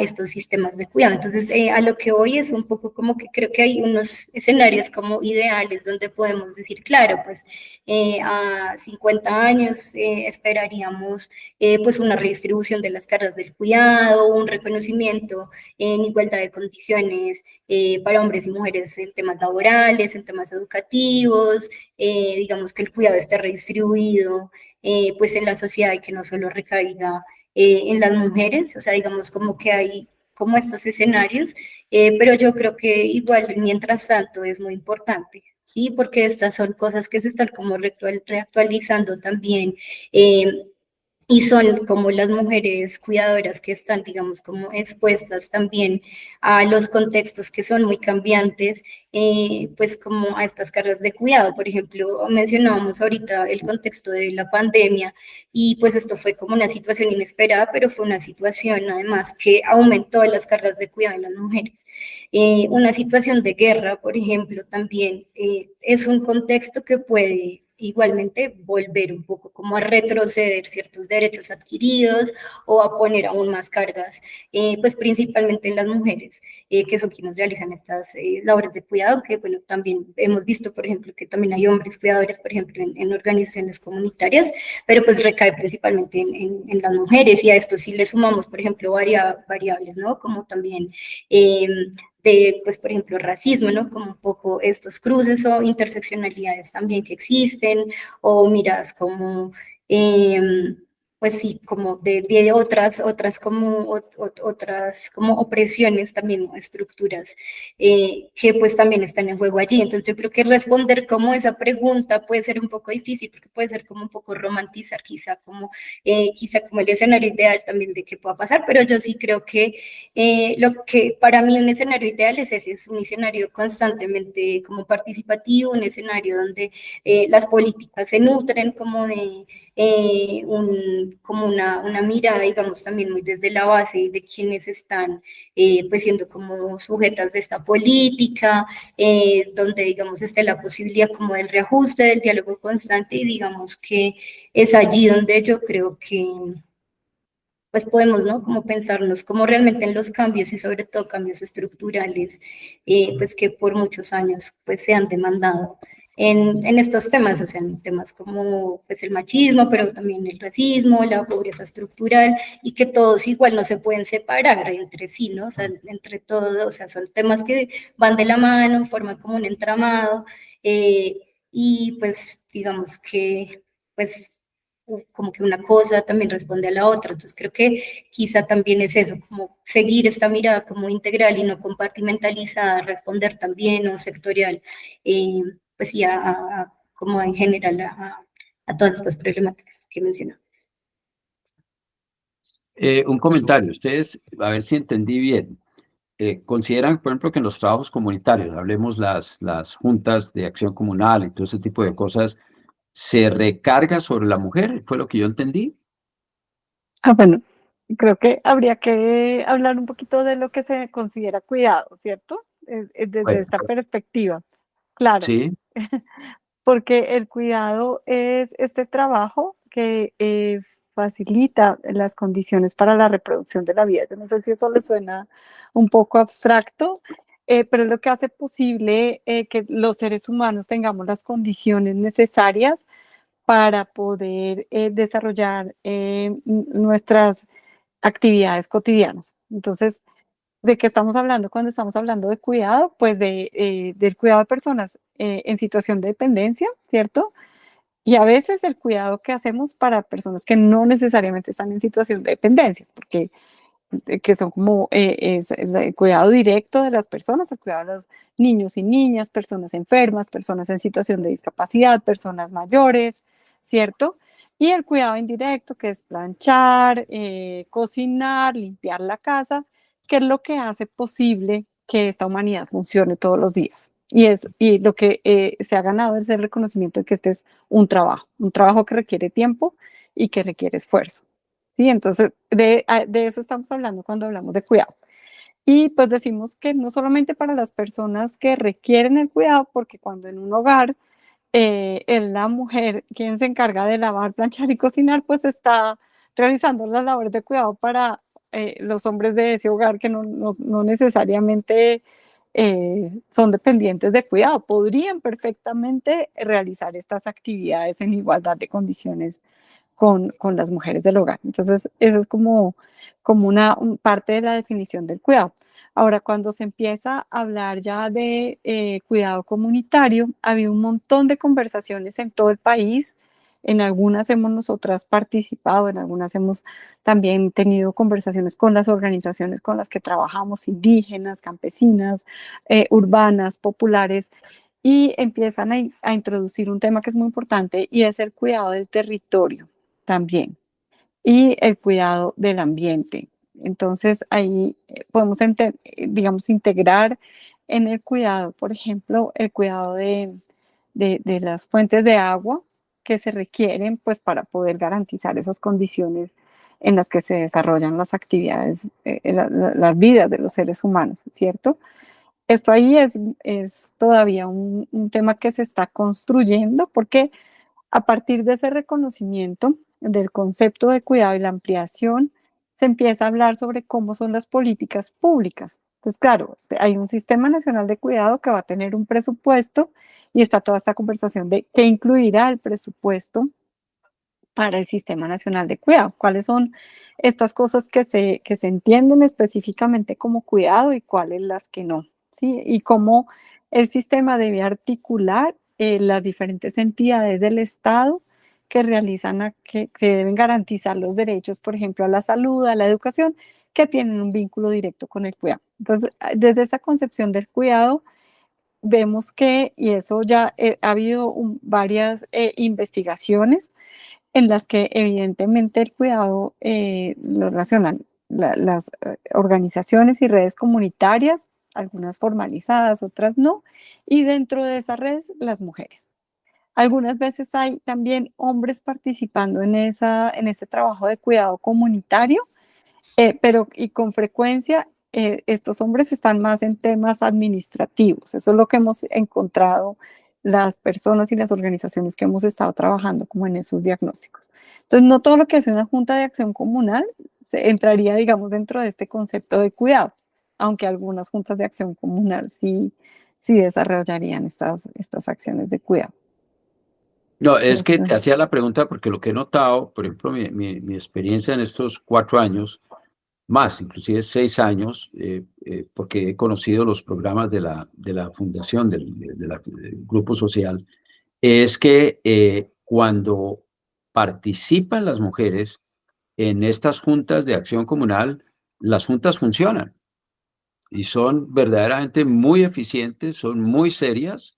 estos sistemas de cuidado. Entonces, a lo que voy es un poco como que creo que hay unos escenarios como ideales donde podemos decir, claro, pues a 50 años esperaríamos pues una redistribución de las cargas del cuidado, un reconocimiento en igualdad de condiciones para hombres y mujeres en temas laborales, en temas educativos, digamos que el cuidado esté redistribuido pues en la sociedad y que no solo recaiga en las mujeres, o sea, digamos como que hay como estos escenarios, pero yo creo que igual mientras tanto es muy importante, ¿sí? Porque estas son cosas que se están como reactualizando también, y son como las mujeres cuidadoras que están, digamos, como expuestas también a los contextos que son muy cambiantes, pues como a estas cargas de cuidado. Por ejemplo, mencionábamos ahorita el contexto de la pandemia y pues esto fue como una situación inesperada, pero fue una situación además que aumentó las cargas de cuidado en las mujeres. Una situación de guerra, por ejemplo, también es un contexto que puede igualmente volver un poco como a retroceder ciertos derechos adquiridos o a poner aún más cargas, pues principalmente en las mujeres, que son quienes realizan estas labores de cuidado, que bueno, también hemos visto, por ejemplo, que también hay hombres cuidadores, por ejemplo, en organizaciones comunitarias, pero pues recae principalmente en las mujeres y a esto sí le sumamos, por ejemplo, variables, ¿no? Como también de, pues, por ejemplo, racismo, ¿no? Como un poco estos cruces o interseccionalidades también que existen, o miradas como, pues sí, como de otras otras como opresiones también, ¿no? Estructuras que pues también están en juego allí. Entonces yo creo que responder como esa pregunta puede ser un poco difícil, porque puede ser como un poco romantizar quizá como el escenario ideal también de qué pueda pasar, pero yo sí creo que lo que para mí un escenario ideal es ese, es un escenario constantemente como participativo, un escenario donde las políticas se nutren como como una mirada, digamos, también muy desde la base de quienes están pues siendo como sujetas de esta política, donde, digamos, esté la posibilidad como del reajuste, del diálogo constante, y digamos que es allí donde yo creo que pues podemos, ¿no? Como pensarnos como realmente en los cambios y sobre todo cambios estructurales, pues que por muchos años pues se han demandado en estos temas, o sea, en temas como pues el machismo, pero también el racismo, la pobreza estructural, y que todos igual no se pueden separar entre sí, ¿no? O sea, entre todos, o sea, son temas que van de la mano, forman como un entramado, y pues digamos que pues como que una cosa también responde a la otra. Entonces creo que quizá también es eso, como seguir esta mirada como integral y no compartimentalizada, responder también o sectorial, pues sí, como en general a todas estas problemáticas que mencionamos. Un comentario, ustedes, a ver si entendí bien. Consideran, por ejemplo, que en los trabajos comunitarios, hablemos las juntas de acción comunal y todo ese tipo de cosas, se recarga sobre la mujer, fue lo que yo entendí. Bueno, creo que habría que hablar un poquito de lo que se considera cuidado, ¿cierto? Desde Bueno, esta perspectiva. Claro, sí, porque el cuidado es este trabajo que facilita las condiciones para la reproducción de la vida. Yo no sé si eso le suena un poco abstracto, pero es lo que hace posible que los seres humanos tengamos las condiciones necesarias para poder desarrollar nuestras actividades cotidianas. Entonces, ¿de qué estamos hablando cuando estamos hablando de cuidado? Pues del cuidado de personas en situación de dependencia, ¿cierto? Y a veces el cuidado que hacemos para personas que no necesariamente están en situación de dependencia, porque que son como es el cuidado directo de las personas, el cuidado de los niños y niñas, personas enfermas, personas en situación de discapacidad, personas mayores, ¿cierto? Y el cuidado indirecto, que es planchar, cocinar, limpiar la casa, que es lo que hace posible que esta humanidad funcione todos los días. Y lo que se ha ganado es el reconocimiento de que este es un trabajo que requiere tiempo y que requiere esfuerzo. ¿Sí? Entonces, de eso estamos hablando cuando hablamos de cuidado. Y pues decimos que no solamente para las personas que requieren el cuidado, porque cuando en un hogar es la mujer quien se encarga de lavar, planchar y cocinar, pues está realizando las labores de cuidado para los hombres de ese hogar que no necesariamente son dependientes de cuidado. Podrían perfectamente realizar estas actividades en igualdad de condiciones con las mujeres del hogar. Entonces, eso es como parte de la definición del cuidado. Ahora, cuando se empieza a hablar ya de cuidado comunitario, había un montón de conversaciones en todo el país. En algunas hemos nosotras participado, en algunas hemos también tenido conversaciones con las organizaciones con las que trabajamos, indígenas, campesinas, urbanas, populares, y empiezan a introducir un tema que es muy importante y es el cuidado del territorio también y el cuidado del ambiente. Entonces ahí podemos, digamos, integrar en el cuidado, por ejemplo, el cuidado de las fuentes de agua que se requieren pues para poder garantizar esas condiciones en las que se desarrollan las actividades, las vidas de los seres humanos, ¿cierto? Esto ahí es todavía un tema que se está construyendo porque a partir de ese reconocimiento del concepto de cuidado y la ampliación, se empieza a hablar sobre cómo son las políticas públicas. Entonces, claro, hay un sistema nacional de cuidado que va a tener un presupuesto y está toda esta conversación de qué incluirá el presupuesto para el Sistema Nacional de Cuidado. ¿Cuáles son estas cosas que se entienden específicamente como cuidado y cuáles las que no? ¿Sí? Y cómo el sistema debe articular las diferentes entidades del Estado que realizan, que deben garantizar los derechos, por ejemplo, a la salud, a la educación, que tienen un vínculo directo con el cuidado. Entonces, desde esa concepción del cuidado, vemos que, y eso ya ha habido varias investigaciones, en las que evidentemente el cuidado lo relacionan las organizaciones y redes comunitarias, algunas formalizadas, otras no, y dentro de esa red las mujeres. Algunas veces hay también hombres participando en ese trabajo de cuidado comunitario, pero y con frecuencia estos hombres están más en temas administrativos. Eso es lo que hemos encontrado las personas y las organizaciones que hemos estado trabajando como en esos diagnósticos. Entonces, no todo lo que hace una junta de acción comunal entraría, digamos, dentro de este concepto de cuidado, aunque algunas juntas de acción comunal sí desarrollarían estas acciones de cuidado. No, es que Eso. te hacía la pregunta porque lo que he notado, por ejemplo, mi experiencia en estos 4 años, más, inclusive 6 años, porque he conocido los programas de la fundación, del grupo social, es que cuando participan las mujeres en estas juntas de acción comunal, las juntas funcionan y son verdaderamente muy eficientes, son muy serias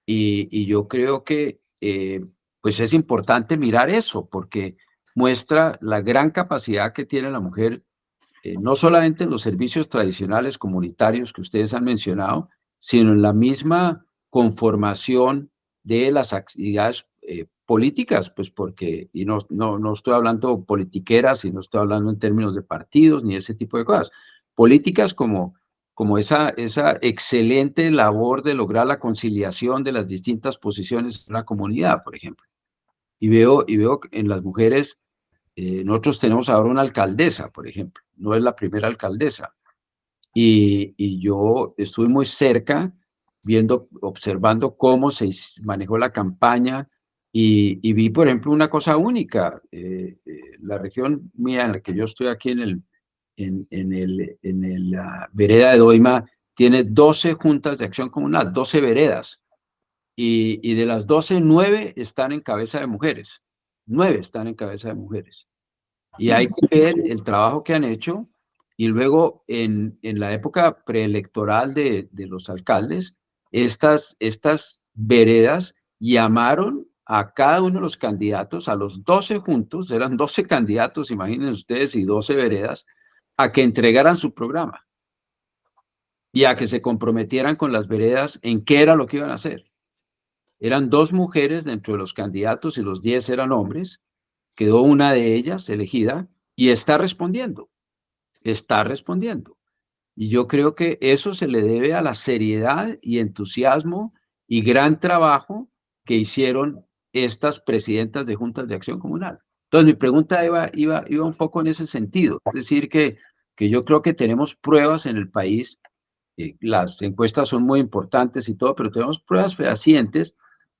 y yo creo que pues es importante mirar eso porque muestra la gran capacidad que tiene la mujer, no solamente en los servicios tradicionales comunitarios que ustedes han mencionado, sino en la misma conformación de las actividades políticas, pues porque, y no estoy hablando politiqueras, y no estoy hablando en términos de partidos, ni ese tipo de cosas, políticas como esa excelente labor de lograr la conciliación de las distintas posiciones de la comunidad, por ejemplo. Y veo en las mujeres, nosotros tenemos ahora una alcaldesa, por ejemplo, no es la primera alcaldesa. Y yo estuve muy cerca observando cómo manejó la campaña y vi, por ejemplo, una cosa única. La región mía en la que yo estoy aquí en la vereda de Doima tiene 12 juntas de acción comunal, 12 veredas. Y de las 12, 9 están en cabeza de mujeres. 9 están en cabeza de mujeres. Y hay que ver el trabajo que han hecho y luego en la época preelectoral de los alcaldes, estas veredas llamaron a cada uno de los candidatos, a los 12 juntos, eran 12 candidatos, imaginen ustedes, y 12 veredas, a que entregaran su programa y a que se comprometieran con las veredas en qué era lo que iban a hacer. Eran 2 mujeres dentro de los candidatos y los 10 eran hombres. Quedó una de ellas elegida y está respondiendo. Y yo creo que eso se le debe a la seriedad y entusiasmo y gran trabajo que hicieron estas presidentas de juntas de acción comunal. Entonces, mi pregunta iba un poco en ese sentido. Es decir, que yo creo que tenemos pruebas en el país, las encuestas son muy importantes y todo, pero tenemos pruebas fehacientes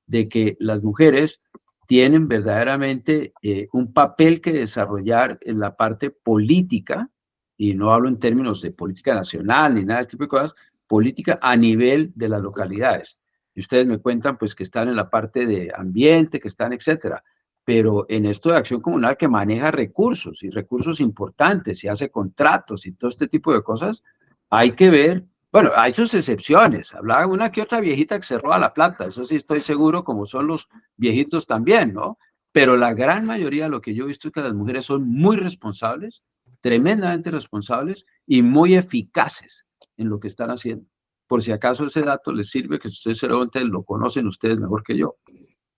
de que las mujeres tienen verdaderamente un papel que desarrollar en la parte política, y no hablo en términos de política nacional ni nada de este tipo de cosas, política a nivel de las localidades. Y ustedes me cuentan pues que están en la parte de ambiente, que están, etcétera. Pero en esto de acción comunal que maneja recursos y recursos importantes y hace contratos y todo este tipo de cosas, hay que ver. Bueno, hay sus excepciones. Hablaba una que otra viejita que se roba la plata. Eso sí estoy seguro, como son los viejitos también, ¿no? Pero la gran mayoría de lo que yo he visto es que las mujeres son muy responsables, tremendamente responsables y muy eficaces en lo que están haciendo. Por si acaso ese dato les sirve, que ustedes seguramente lo conocen ustedes mejor que yo.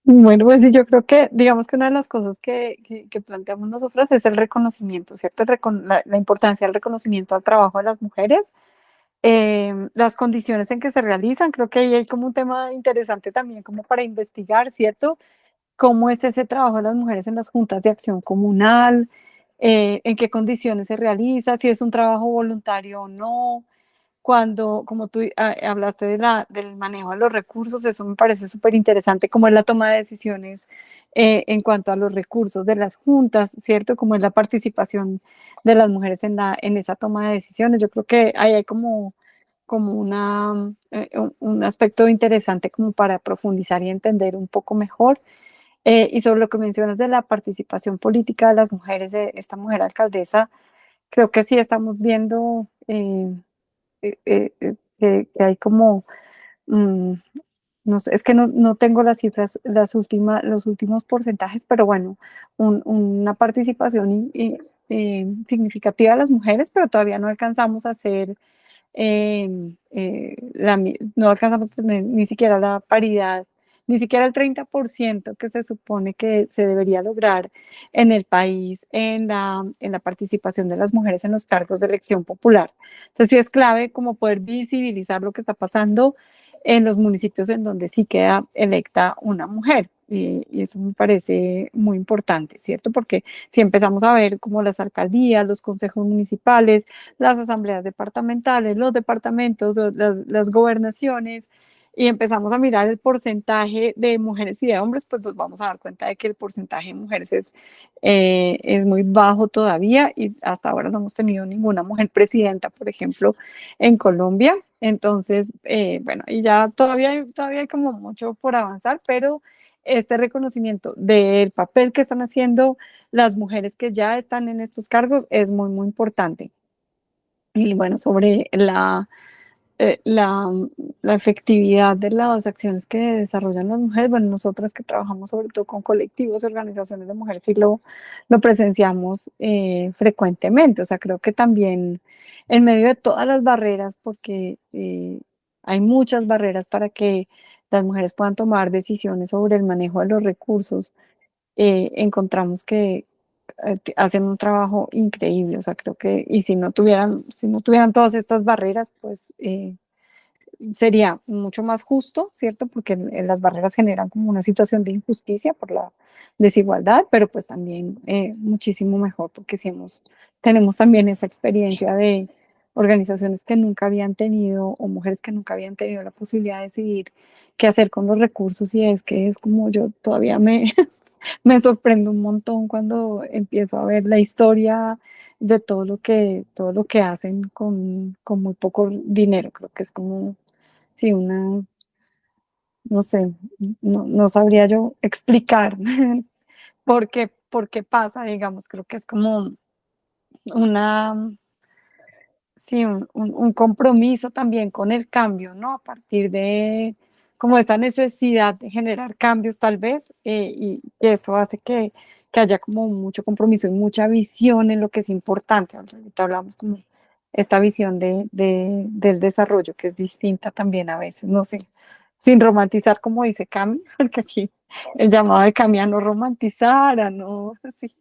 Bueno, pues sí, yo creo que, digamos que una de las cosas que planteamos nosotras es el reconocimiento, ¿cierto? La importancia del reconocimiento al trabajo de las mujeres, las condiciones en que se realizan, creo que ahí hay como un tema interesante también como para investigar, ¿cierto? ¿Cómo es ese trabajo de las mujeres en las juntas de acción comunal? ¿En qué condiciones se realiza? Si es un trabajo voluntario o no. Cuando, como tú hablaste del manejo de los recursos, eso me parece súper interesante, cómo es la toma de decisiones en cuanto a los recursos de las juntas, ¿cierto? Cómo es la participación de las mujeres en esa toma de decisiones. Yo creo que ahí hay como un aspecto interesante como para profundizar y entender un poco mejor. Y sobre lo que mencionas de la participación política de las mujeres, de esta mujer alcaldesa, creo que sí estamos viendo que hay como, mm, no sé, es que no tengo las cifras, los últimos porcentajes, pero bueno, una participación significativa de las mujeres, pero todavía no alcanzamos a hacer, no alcanzamos a tener ni siquiera la paridad ni siquiera el 30% que se supone que se debería lograr en el país en la participación de las mujeres en los cargos de elección popular. Entonces sí es clave como poder visibilizar lo que está pasando en los municipios en donde sí queda electa una mujer. Y eso me parece muy importante, ¿cierto? Porque si empezamos a ver como las alcaldías, los consejos municipales, las asambleas departamentales, los departamentos, las gobernaciones, y empezamos a mirar el porcentaje de mujeres y de hombres, pues nos vamos a dar cuenta de que el porcentaje de mujeres es muy bajo todavía y hasta ahora no hemos tenido ninguna mujer presidenta, por ejemplo, en Colombia. Entonces, bueno, y ya todavía hay como mucho por avanzar, pero este reconocimiento del papel que están haciendo las mujeres que ya están en estos cargos es muy, muy importante. Y bueno, sobre eh, la, la efectividad de las acciones que desarrollan las mujeres, bueno, nosotras que trabajamos sobre todo con colectivos, organizaciones de mujeres, sí lo presenciamos frecuentemente. O sea, creo que también en medio de todas las barreras, porque hay muchas barreras para que las mujeres puedan tomar decisiones sobre el manejo de los recursos, encontramos que hacen un trabajo increíble. O sea, creo que, y si no tuvieran todas estas barreras, pues sería mucho más justo, ¿cierto? Porque las barreras generan como una situación de injusticia por la desigualdad, pero pues también muchísimo mejor, porque si tenemos también esa experiencia de organizaciones que nunca habían tenido o mujeres que nunca habían tenido la posibilidad de decidir qué hacer con los recursos, y es que es como yo todavía me sorprendo un montón cuando empiezo a ver la historia de todo lo que hacen con muy poco dinero. Creo que es como, sí, no sé, no sabría yo explicar por qué pasa, digamos. Creo que es como una, sí, un compromiso también con el cambio, ¿no? A partir de como esa necesidad de generar cambios tal vez, y eso hace que haya como mucho compromiso y mucha visión en lo que es importante. Ahorita hablamos como esta visión del desarrollo, que es distinta también a veces, no sé, sin romantizar como dice Cami, porque aquí el llamado de Cami a no romantizar, a no, sí,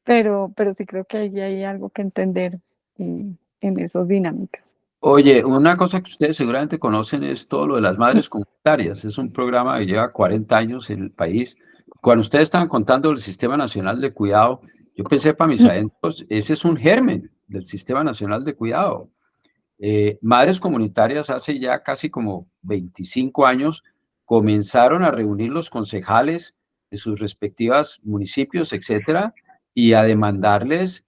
pero sí creo que ahí hay algo que entender en esas dinámicas. Oye, una cosa que ustedes seguramente conocen es todo lo de las madres comunitarias. Es un programa que lleva 40 años en el país. Cuando ustedes estaban contando el Sistema Nacional de Cuidado, yo pensé para mis adentros, ese es un germen del Sistema Nacional de Cuidado. Madres comunitarias hace ya casi como 25 años comenzaron a reunir los concejales de sus respectivos municipios, etcétera, y a demandarles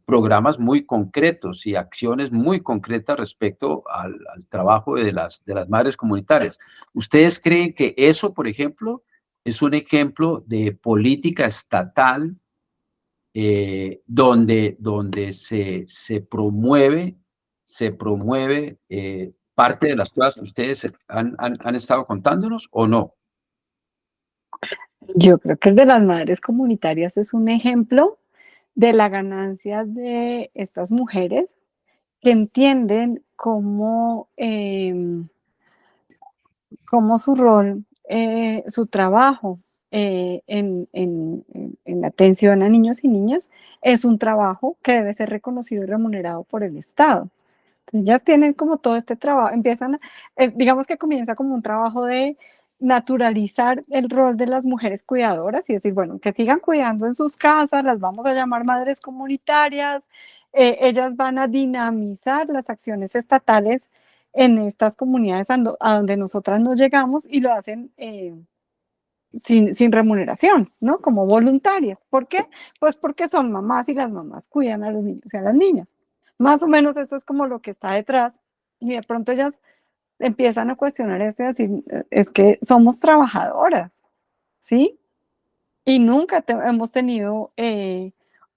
programas muy concretos y acciones muy concretas respecto al trabajo de las madres comunitarias. ¿Ustedes creen que eso, por ejemplo, es un ejemplo de política estatal donde se promueve parte de las cosas que ustedes han estado contándonos o no? Yo creo que el de las madres comunitarias es un ejemplo de la ganancia de estas mujeres que entienden cómo su rol, su trabajo en la atención a niños y niñas es un trabajo que debe ser reconocido y remunerado por el Estado. Entonces ya tienen como todo este trabajo, digamos que comienza como un trabajo de naturalizar el rol de las mujeres cuidadoras y decir, bueno, que sigan cuidando en sus casas, las vamos a llamar madres comunitarias, ellas van a dinamizar las acciones estatales en estas comunidades a donde nosotras no llegamos, y lo hacen sin remuneración, ¿no? Como voluntarias. ¿Por qué? Pues porque son mamás y las mamás cuidan a los niños y a las niñas. Más o menos eso es como lo que está detrás, y de pronto ellas empiezan a cuestionar esto y a decir, es que somos trabajadoras, ¿sí? Y nunca hemos tenido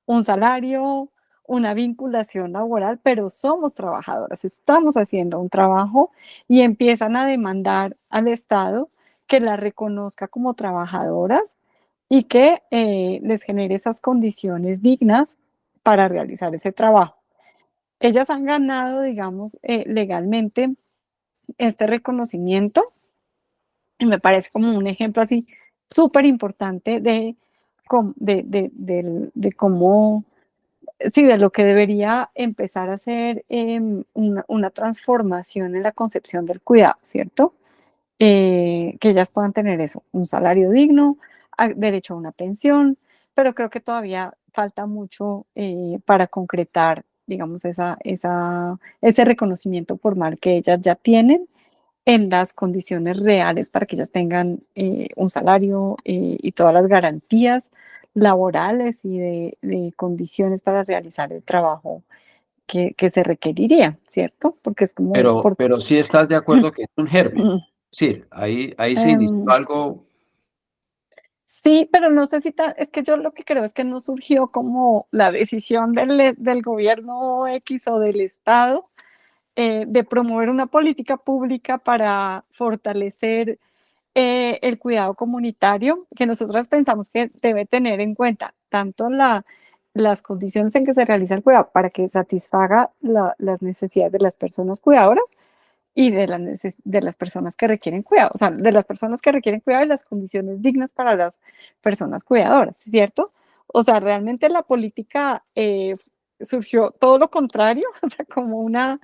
un salario, una vinculación laboral, pero somos trabajadoras, estamos haciendo un trabajo, y empiezan a demandar al Estado que las reconozca como trabajadoras y que les genere esas condiciones dignas para realizar ese trabajo. Ellas han ganado, digamos, legalmente este reconocimiento, Y me parece como un ejemplo así súper importante de cómo, sí, de lo que debería empezar a ser una transformación en la concepción del cuidado, ¿cierto? Que ellas puedan tener eso, un salario digno, derecho a una pensión, pero creo que todavía falta mucho para concretar, digamos, ese reconocimiento formal que ellas ya tienen en las condiciones reales para que ellas tengan un salario y todas las garantías laborales y de condiciones para realizar el trabajo que se requeriría, ¿cierto? Porque es como Pero sí estás de acuerdo que es un germen. Sí, ahí se inició Em, algo. sí, pero no sé si es que yo lo que creo es que no surgió como la decisión del gobierno X o del Estado de promover una política pública para fortalecer el cuidado comunitario, que nosotros pensamos que debe tener en cuenta tanto las condiciones en que se realiza el cuidado para que satisfaga las necesidades de las personas cuidadoras y de las personas que requieren cuidado, o sea, de las personas que requieren cuidado y las condiciones dignas para las personas cuidadoras, ¿cierto? O sea, realmente la política surgió todo lo contrario, o sea, como una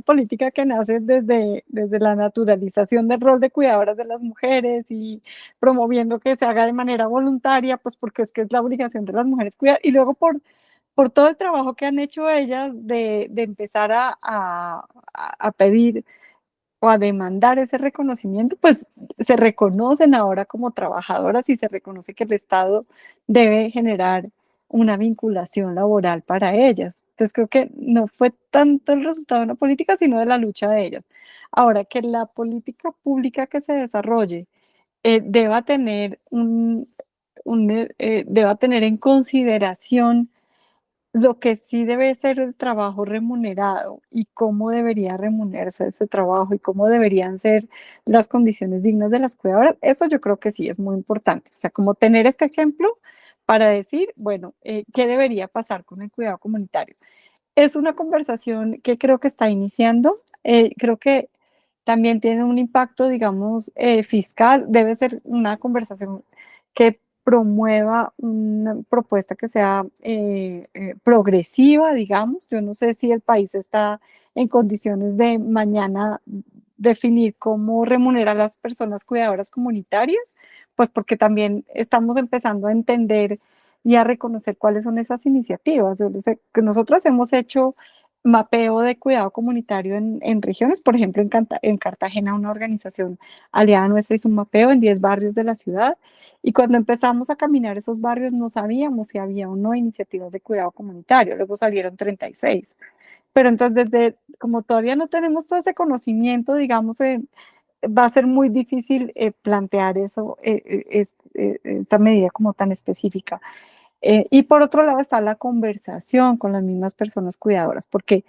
política que nace desde la naturalización del rol de cuidadoras de las mujeres y promoviendo que se haga de manera voluntaria, pues porque es que es la obligación de las mujeres cuidar, y luego por todo el trabajo que han hecho ellas de empezar a pedir o a demandar ese reconocimiento, pues se reconocen ahora como trabajadoras y se reconoce que el Estado debe generar una vinculación laboral para ellas. Entonces creo que no fue tanto el resultado de una política, sino de la lucha de ellas. Ahora, que la política pública que se desarrolle deba tener deba tener en consideración lo que sí debe ser el trabajo remunerado y cómo debería remunerarse ese trabajo y cómo deberían ser las condiciones dignas de las cuidadoras, eso yo creo que sí es muy importante. O sea, como tener este ejemplo para decir, bueno, ¿qué debería pasar con el cuidado comunitario? Es una conversación que creo que está iniciando. Creo que también tiene un impacto, digamos, fiscal. Debe ser una conversación que promueva una propuesta que sea progresiva, digamos. Yo no sé si el país está en condiciones de mañana definir cómo remunerar a las personas cuidadoras comunitarias, pues porque también estamos empezando a entender y a reconocer cuáles son esas iniciativas. Yo sé que nosotros hemos hecho mapeo de cuidado comunitario en regiones, por ejemplo, en Cartagena una organización aliada nuestra hizo un mapeo en 10 barrios de la ciudad y cuando empezamos a caminar esos barrios no sabíamos si había o no iniciativas de cuidado comunitario, luego salieron 36. Pero entonces desde, como todavía no tenemos todo ese conocimiento, digamos, va a ser muy difícil plantear eso, esta medida como tan específica. Y por otro lado está la conversación con las mismas personas cuidadoras, porque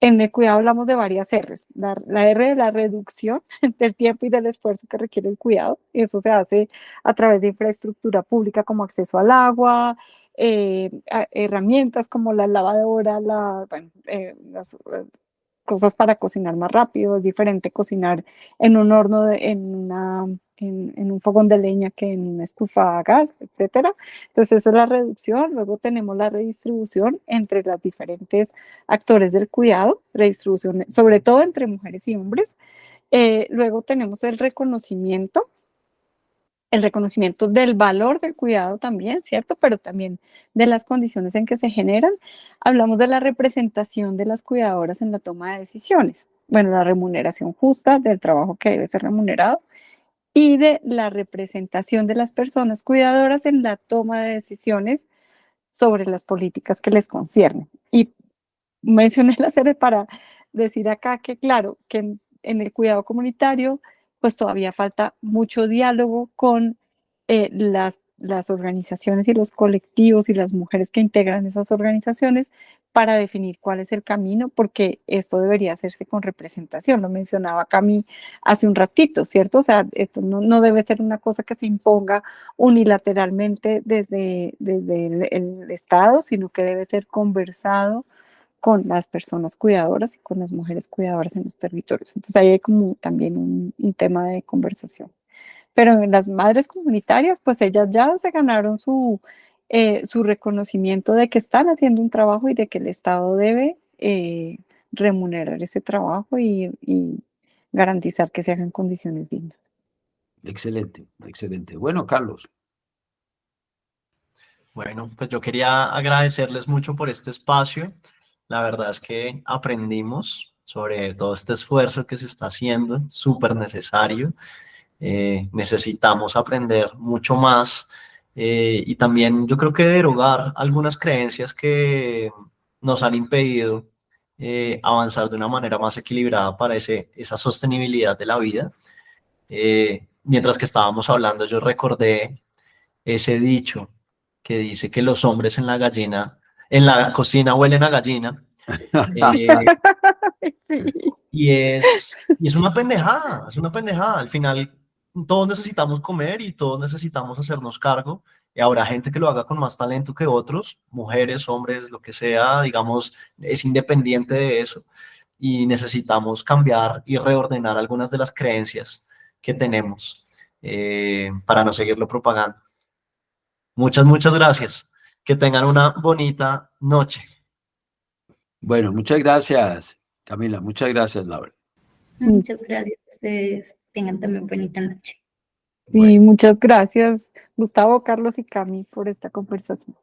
en el cuidado hablamos de varias R's. La R de la reducción del tiempo y del esfuerzo que requiere el cuidado. Y eso se hace a través de infraestructura pública como acceso al agua, herramientas como la lavadora, bueno, las cosas para cocinar más rápido. Es diferente cocinar en un horno, en un fogón de leña que en una estufa a gas, etcétera. Entonces, esa es la reducción. Luego tenemos la redistribución entre los diferentes actores del cuidado, redistribución sobre todo entre mujeres y hombres. Luego tenemos el reconocimiento del valor del cuidado también, ¿cierto? Pero también de las condiciones en que se generan. Hablamos de la representación de las cuidadoras en la toma de decisiones. Bueno, la remuneración justa del trabajo que debe ser remunerado y de la representación de las personas cuidadoras en la toma de decisiones sobre las políticas que les conciernen. Y mencioné la serie para decir acá que, claro, que en el cuidado comunitario, pues todavía falta mucho diálogo con las organizaciones y los colectivos y las mujeres que integran esas organizaciones para definir cuál es el camino, porque esto debería hacerse con representación. Lo mencionaba Cami hace un ratito, ¿cierto? O sea, esto no debe ser una cosa que se imponga unilateralmente desde el Estado, sino que debe ser conversado con las personas cuidadoras y con las mujeres cuidadoras en los territorios. Entonces ahí hay como también un tema de conversación. pero en las madres comunitarias, pues ellas ya se ganaron su reconocimiento de que están haciendo un trabajo y de que el Estado debe remunerar ese trabajo y garantizar que se hagan condiciones dignas. Excelente, excelente. Bueno, Carlos, Bueno, pues yo quería agradecerles mucho por este espacio. La verdad es que aprendimos sobre todo este esfuerzo que se está haciendo, súper necesario. Necesitamos aprender mucho más y también yo creo que derogar algunas creencias que nos han impedido avanzar de una manera más equilibrada para esa sostenibilidad de la vida. Mientras que estábamos hablando, yo recordé ese dicho que dice que los hombres en la cocina huelen a gallina. eh, Sí. y es una pendejada, es una pendejada. Al final, todos necesitamos comer y todos necesitamos hacernos cargo. Y habrá gente que lo haga con más talento que otros, mujeres, hombres, lo que sea, digamos, es independiente de eso. Y necesitamos cambiar y reordenar algunas de las creencias que tenemos para no seguirlo propagando. Muchas gracias. Que tengan una bonita noche. bueno, muchas gracias, Camila, muchas gracias, Laura. Muchas gracias a ustedes. Tengan también bonita noche. Sí, Bueno. muchas gracias, Gustavo, Carlos y Cami, por esta conversación.